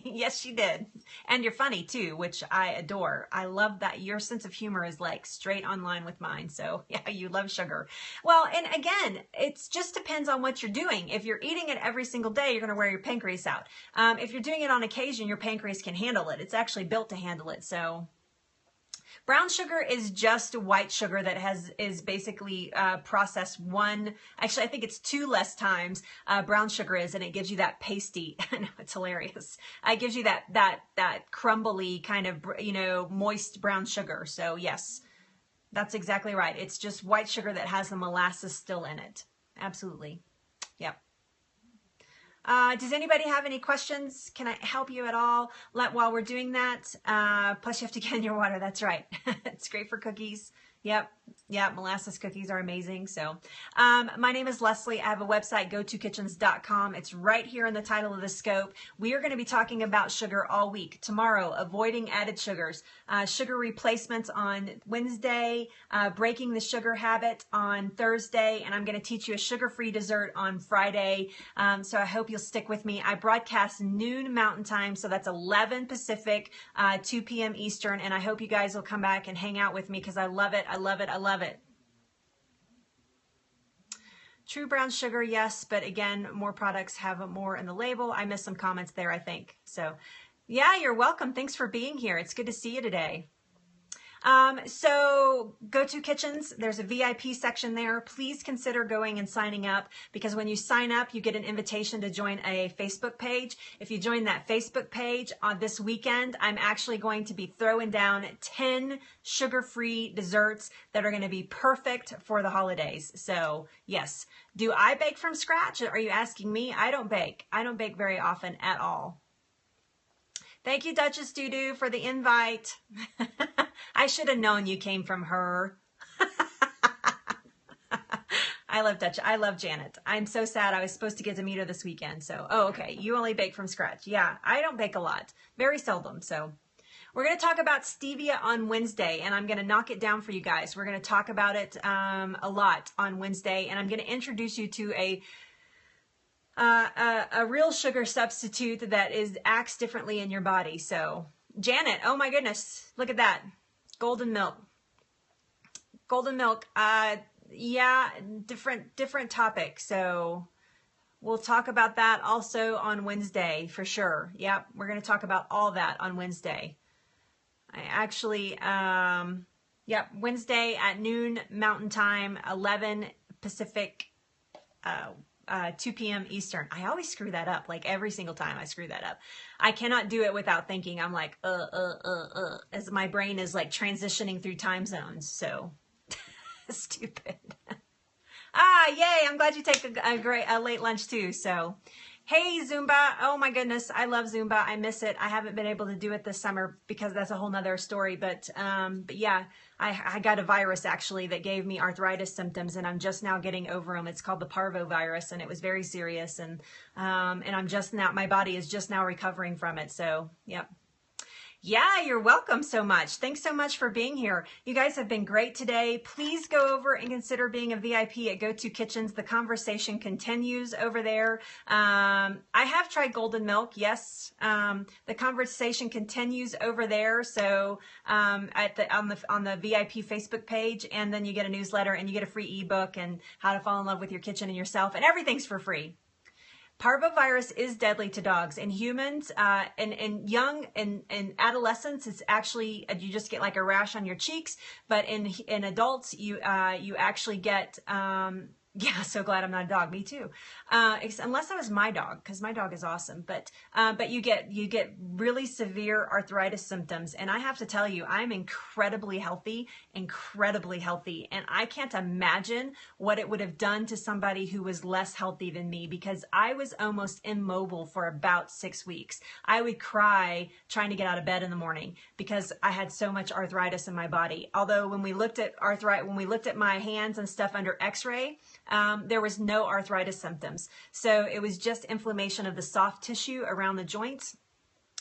Yes, she did. And you're funny too, which I adore. I love that your sense of humor is like straight on line with mine. So yeah, you love sugar. Well, and again, it just depends on what you're doing. If you're eating it every single day, you're going to wear your pancreas out. If you're doing it on occasion, your pancreas can handle it. It's actually built to handle it. So brown sugar is just white sugar that is basically processed one, actually I think it's 2 less times brown sugar is, and it gives you that pasty. I know, it's hilarious. It gives you that crumbly kind of, you know, moist brown sugar. So yes, that's exactly right. It's just white sugar that has the molasses still in it. Absolutely. Yep. Does anybody have any questions? Can I help you at all while we're doing that? Plus you have to get in your water. That's right. It's great for cookies. Yep. Yeah, molasses cookies are amazing. So my name is Leslie. I have a website, gotokitchens.com. It's right here in the title of the scope. We are going to be talking about sugar all week. Tomorrow, avoiding added sugars, sugar replacements on Wednesday, breaking the sugar habit on Thursday, and I'm going to teach you a sugar-free dessert on Friday. So I hope you'll stick with me. I broadcast noon Mountain Time, so that's 11 Pacific, 2 p.m. Eastern, and I hope you guys will come back and hang out with me because I love it. I love it. I love it. True brown sugar, yes, but again, more products have more in the label. I missed some comments there, I think. So yeah, you're welcome. Thanks for being here. It's good to see you today. So Go To Kitchens, there's a VIP section there. Please consider going and signing up, because when you sign up, you get an invitation to join a Facebook page. If you join that Facebook page on this weekend, I'm actually going to be throwing down 10 sugar-free desserts that are going to be perfect for the holidays. So yes, do I bake from scratch? Are you asking me? I don't bake. I don't bake very often at all. Thank you, Duchess Doodoo, for the invite. I should have known you came from her. I love Dutch. I love Janet. I'm so sad I was supposed to get to meet her this weekend. So, oh, okay. You only bake from scratch. Yeah, I don't bake a lot. Very seldom. So we're going to talk about stevia on Wednesday, and I'm going to knock it down for you guys. We're going to talk about it a lot on Wednesday, and I'm going to introduce you to a real sugar substitute that acts differently in your body. So Janet, oh my goodness, look at that. Golden milk. Golden milk. Yeah, different topic. So we'll talk about that also on Wednesday for sure. Yep, we're going to talk about all that on Wednesday. I actually, yep, Wednesday at noon Mountain Time, 11 Pacific, 2 p.m. Eastern. I always screw that up. Like every single time I screw that up. I cannot do it without thinking. I'm like, as my brain is like transitioning through time zones. So stupid. Yay. I'm glad you take a late lunch too. So, hey, Zumba. Oh my goodness. I love Zumba. I miss it. I haven't been able to do it this summer because that's a whole nother story. But yeah, I got a virus actually that gave me arthritis symptoms, and I'm just now getting over them. It's called the parvovirus, and it was very serious. And I'm just now, my body is just now recovering from it. So, yep. Yeah, you're welcome so much. Thanks so much for being here. You guys have been great today. Please go over and consider being a VIP at Go To Kitchens. The conversation continues over there. I have tried golden milk. Yes. The conversation continues over there. So, on the VIP Facebook page, and then you get a newsletter and you get a free ebook and how to fall in love with your kitchen and yourself, and everything's for free. Parvovirus is deadly to dogs. In humans, and young and adolescents, it's actually, you just get like a rash on your cheeks. But in adults, you actually get, yeah, so glad I'm not a dog. Me too. Unless that was my dog, because my dog is awesome. But you get really severe arthritis symptoms. And I have to tell you, I'm incredibly healthy, and I can't imagine what it would have done to somebody who was less healthy than me, because I was almost immobile for about 6 weeks. I would cry trying to get out of bed in the morning because I had so much arthritis in my body. Although when we looked at my hands and stuff under x-ray, there was no arthritis symptoms. So it was just inflammation of the soft tissue around the joints.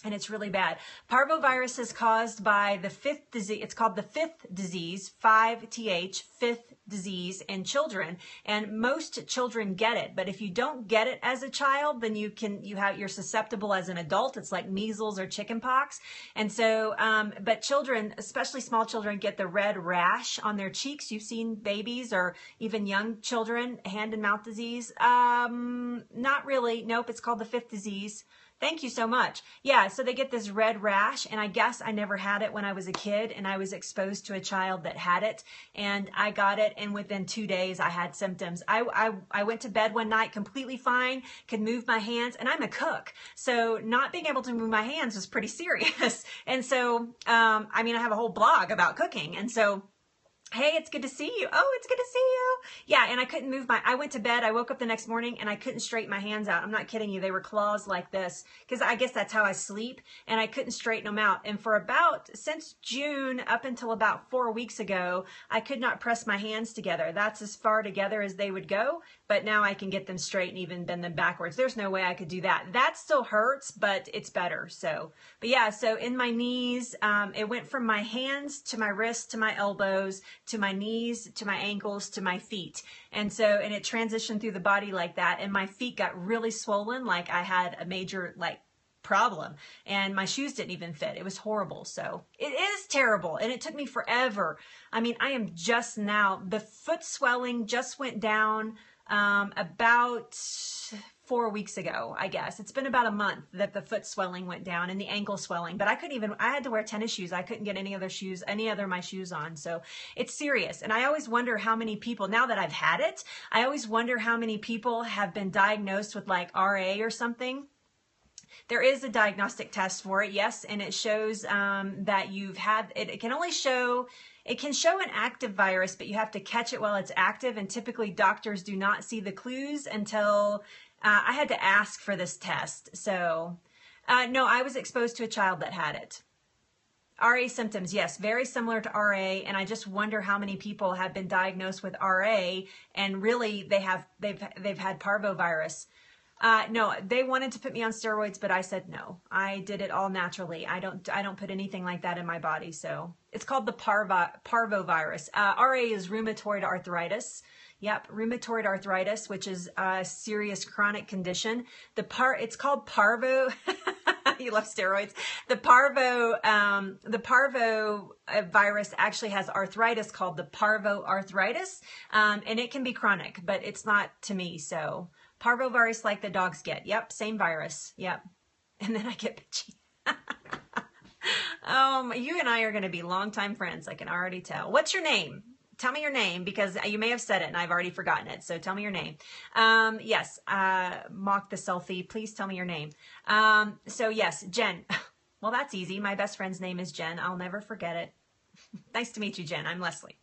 and it's really bad. Parvovirus is caused by the fifth disease. It's called the fifth disease, 5th, fifth disease in children, and most children get it. But if you don't get it as a child, then you're susceptible as an adult. It's like measles or chickenpox. And so, but children, especially small children, get the red rash on their cheeks. You've seen babies or even young children, hand and mouth disease. Not really. Nope. It's called the fifth disease. Thank you so much. Yeah, so they get this red rash, and I guess I never had it when I was a kid, and I was exposed to a child that had it, and I got it, and within 2 days I had symptoms. I went to bed one night completely fine, could move my hands, and I'm a cook, so not being able to move my hands was pretty serious. And so, I mean, I have a whole blog about cooking, and so, hey, it's good to see you. Oh, it's good to see you. Yeah, and I couldn't move I went to bed, I woke up the next morning and I couldn't straighten my hands out. I'm not kidding you. They were claws like this because I guess that's how I sleep, and I couldn't straighten them out. And for since June up until about 4 weeks ago, I could not press my hands together. That's as far together as they would go, but now I can get them straight and even bend them backwards. There's no way I could do that. That still hurts, but it's better. So, but yeah, so in my knees, it went from my hands to my wrists to my elbows to my knees, to my ankles, to my feet. And so, and it transitioned through the body like that. And my feet got really swollen, like I had a major, problem, and my shoes didn't even fit. It was horrible. So it is terrible. And it took me forever. I mean, I am just now, the foot swelling just went down, about 4 weeks ago, I guess. It's been about a month that the foot swelling went down and the ankle swelling, but I had to wear tennis shoes. I couldn't get any other of my shoes on. So it's serious. And I always wonder how many people, now that I've had it, I always wonder how many people have been diagnosed with like RA or something. There is a diagnostic test for it, yes, and it shows that you've had it. It can show an active virus, but you have to catch it while it's active, and typically doctors do not see the clues until I had to ask for this test. So, no, I was exposed to a child that had it. RA symptoms, yes, very similar to RA, and I just wonder how many people have been diagnosed with RA, and really they've had parvovirus. No, they wanted to put me on steroids, but I said no. I did it all naturally. I don't put anything like that in my body. So it's called the parvovirus. RA is rheumatoid arthritis. Yep, rheumatoid arthritis, which is a serious chronic condition. It's called parvo. You love steroids. The parvo virus actually has arthritis called the parvo arthritis, and it can be chronic, but it's not to me. So parvovirus, like the dogs get. Yep, same virus. Yep, and then I get bitchy. You and I are going to be longtime friends. I can already tell. What's your name? Tell me your name, because you may have said it and I've already forgotten it. So tell me your name. Yes, mock the selfie. Please tell me your name. So yes, Jen. Well, that's easy. My best friend's name is Jen. I'll never forget it. Nice to meet you, Jen. I'm Leslie.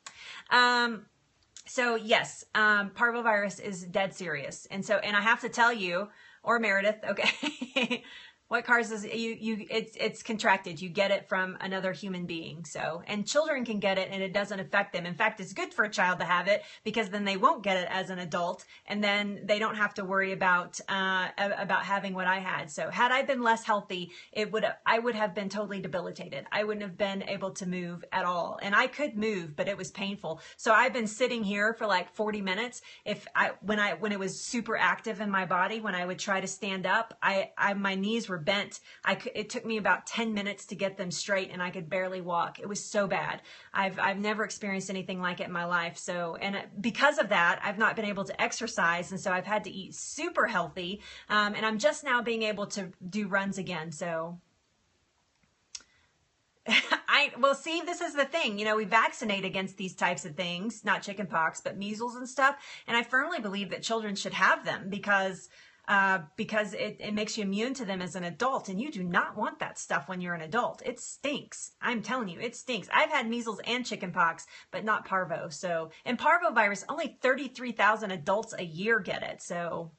So yes, parvovirus is dead serious. And I have to tell you, or Meredith, okay, what causes it's contracted. You get it from another human being. So, and children can get it and it doesn't affect them. In fact, it's good for a child to have it, because then they won't get it as an adult, and then they don't have to worry about having what I had. So had I been less healthy, I would have been totally debilitated. I wouldn't have been able to move at all. And I could move, but it was painful. So I've been sitting here for like 40 minutes. When it was super active in my body, when I would try to stand up, my knees were bent. It took me about 10 minutes to get them straight, and I could barely walk. It was so bad. I've never experienced anything like it in my life. So, and because of that, I've not been able to exercise, and so I've had to eat super healthy. And I'm just now being able to do runs again. So well, see, this is the thing, we vaccinate against these types of things, not chickenpox, but measles and stuff. And I firmly believe that children should have them, because it makes you immune to them as an adult, and you do not want that stuff when you're an adult. It stinks. I'm telling you, it stinks. I've had measles and chickenpox, but not parvo. So, and parvovirus, only 33,000 adults a year get it. So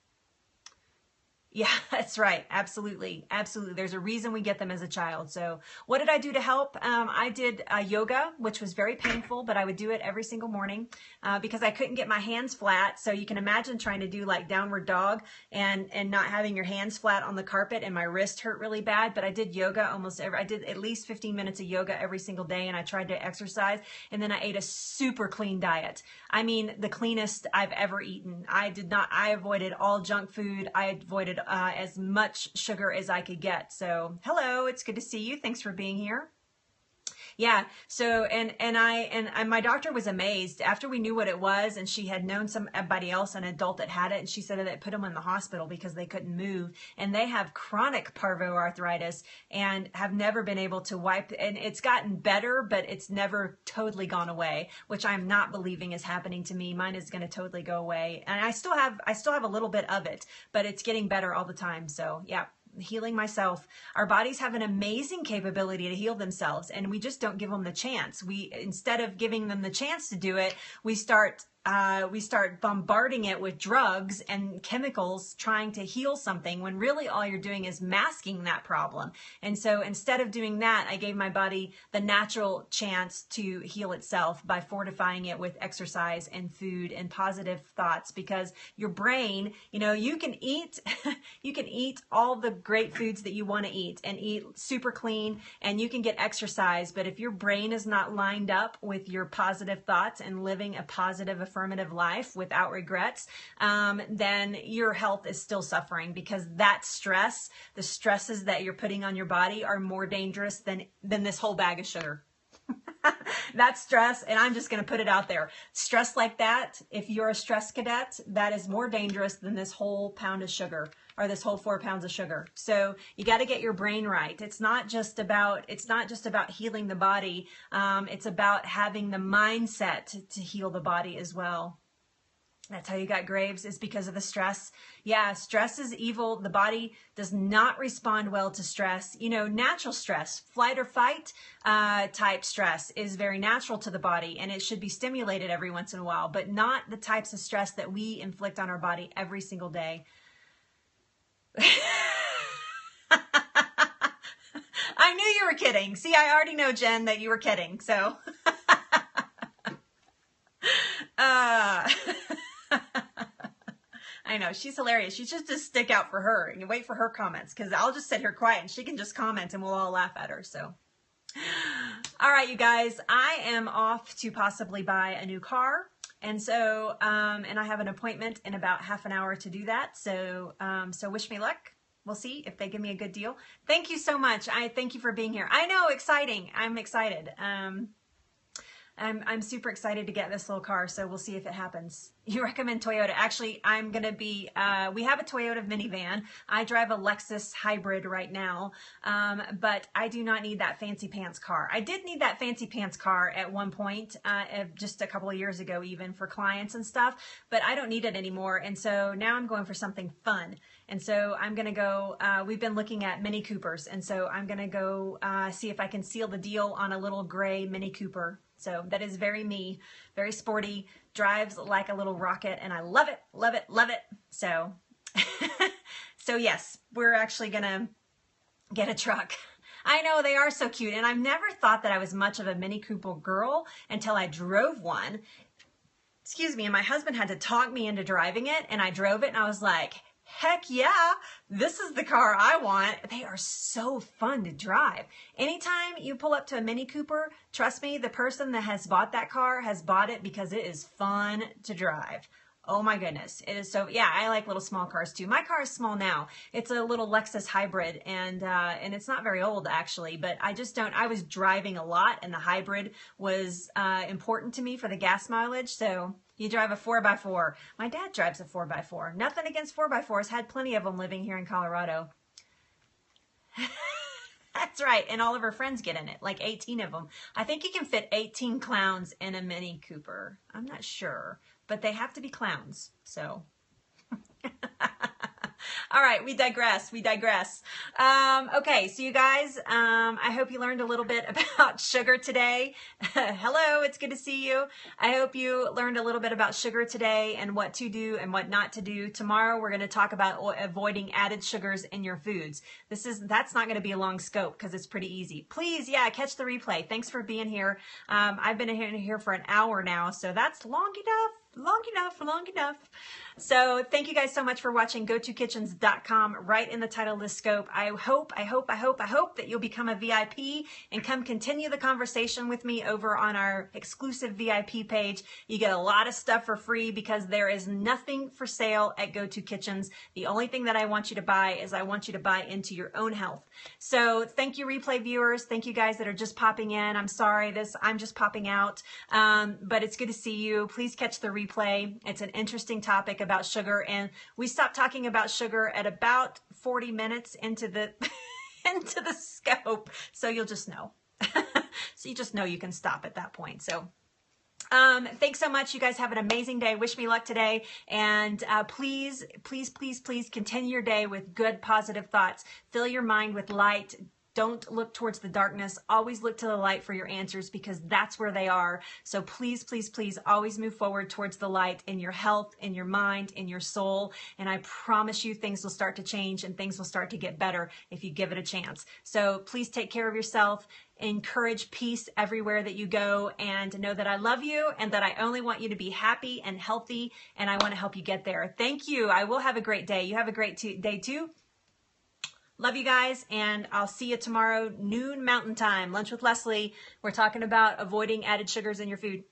Yeah, that's right. Absolutely. Absolutely. There's a reason we get them as a child. So what did I do to help? I did yoga, which was very painful, but I would do it every single morning because I couldn't get my hands flat. So you can imagine trying to do like downward dog and not having your hands flat on the carpet, and my wrist hurt really bad. But I did yoga I did at least 15 minutes of yoga every single day, and I tried to exercise, and then I ate a super clean diet. I mean, the cleanest I've ever eaten. I avoided all junk food. I avoided as much sugar as I could get. So hello, it's good to see you. Thanks for being here. Yeah. So, and my doctor was amazed after we knew what it was, and she had known somebody else, an adult that had it, and she said that it put them in the hospital because they couldn't move, and they have chronic parvoarthritis and have never been able to wipe, and it's gotten better, but it's never totally gone away, which I'm not believing is happening to me. Mine is going to totally go away. And I still have a little bit of it, but it's getting better all the time. So yeah. Healing myself. Our bodies have an amazing capability to heal themselves, and we just don't give them the chance. Instead of giving them the chance to do it, we start bombarding it with drugs and chemicals trying to heal something, when really all you're doing is masking that problem. And so instead of doing that, I gave my body the natural chance to heal itself by fortifying it with exercise and food and positive thoughts, because your brain, you can eat all the great foods that you want to eat and eat super clean, and you can get exercise, but if your brain is not lined up with your positive thoughts and living a positive, affirmative life without regrets, then your health is still suffering, because that stress, the stresses that you're putting on your body, are more dangerous than this whole bag of sugar. That stress, and I'm just going to put it out there, stress like that, if you're a stress cadet, that is more dangerous than this whole pound of sugar, or this whole 4 pounds of sugar. So you got to get your brain right. It's not just about healing the body. It's about having the mindset to heal the body as well. That's how you got Graves, is because of the stress. Yeah, stress is evil. The body does not respond well to stress. Natural stress, flight or fight type stress, is very natural to the body, and it should be stimulated every once in a while, but not the types of stress that we inflict on our body every single day. I knew you were kidding. See, I already know, Jen, that you were kidding. So, I know, she's hilarious. She's just a stick out for her, and you wait for her comments, because I'll just sit here quiet and she can just comment and we'll all laugh at her. So, all right, you guys, I am off to possibly buy a new car. And so, and I have an appointment in about half an hour to do that. So, so wish me luck. We'll see if they give me a good deal. Thank you so much. I thank you for being here. I know, exciting. I'm excited. I'm super excited to get this little car, so we'll see if it happens. You recommend Toyota. Actually, I'm going to be, we have a Toyota minivan. I drive a Lexus hybrid right now, but I do not need that fancy pants car. I did need that fancy pants car at one point, just a couple of years ago even, for clients and stuff, but I don't need it anymore, and so now I'm going for something fun. And so I'm going to go, we've been looking at Mini Coopers, and so I'm going to go see if I can seal the deal on a little gray Mini Cooper. So that is very me, very sporty, drives like a little rocket, and I love it, love it, love it. So, so yes, we're actually going to get a truck. I know, they are so cute, and I've never thought that I was much of a Mini Cooper girl until I drove one. Excuse me, and my husband had to talk me into driving it, and I drove it, and I was like, heck yeah, this is the car I want. They are so fun to drive. Anytime you pull up to a Mini Cooper, trust me, the person that has bought that car has bought it because it is fun to drive. Oh my goodness. It is so, yeah, I like little small cars too. My car is small now. It's a little Lexus hybrid, and it's not very old actually, but I just don't, I was driving a lot, and the hybrid was important to me for the gas mileage. So you drive a 4x4. My dad drives a 4x4. Nothing against 4x4s. Had plenty of them living here in Colorado. That's right. And all of her friends get in it, like 18 of them. I think you can fit 18 clowns in a Mini Cooper. I'm not sure, but they have to be clowns. So All right, we digress. We digress. Okay, so you guys, I hope you learned a little bit about sugar today. Hello, it's good to see you. I hope you learned a little bit about sugar today and what to do and what not to do. Tomorrow, we're going to talk about avoiding added sugars in your foods. That's not going to be a long scope because it's pretty easy. Please, yeah, catch the replay. Thanks for being here. I've been here for an hour now, so that's long enough. Long enough. So thank you guys so much for watching GoToKitchens.com right in the title of this scope. I hope that you'll become a VIP and come continue the conversation with me over on our exclusive VIP page. You get a lot of stuff for free because there is nothing for sale at GoToKitchens. The only thing that I want you to buy is I want you to buy into your own health. So thank you, replay viewers. Thank you guys that are just popping in. I'm sorry, I'm just popping out, but it's good to see you. Please catch the replay. It's an interesting topic about sugar, and we stopped talking about sugar at about 40 minutes into the into the scope, so you'll just know. So you just know you can stop at that point. So thanks so much. You guys have an amazing day. Wish me luck today, and please continue your day with good positive thoughts. Fill your mind with light. Don't look towards the darkness. Always look to the light for your answers because that's where they are. So please always move forward towards the light in your health, in your mind, in your soul. And I promise you things will start to change and things will start to get better if you give it a chance. So please take care of yourself. Encourage peace everywhere that you go, and know that I love you and that I only want you to be happy and healthy, and I want to help you get there. Thank you. I will have a great day. You have a great day too. Love you guys, and I'll see you tomorrow, noon Mountain Time. Lunch with Leslie. We're talking about avoiding added sugars in your food.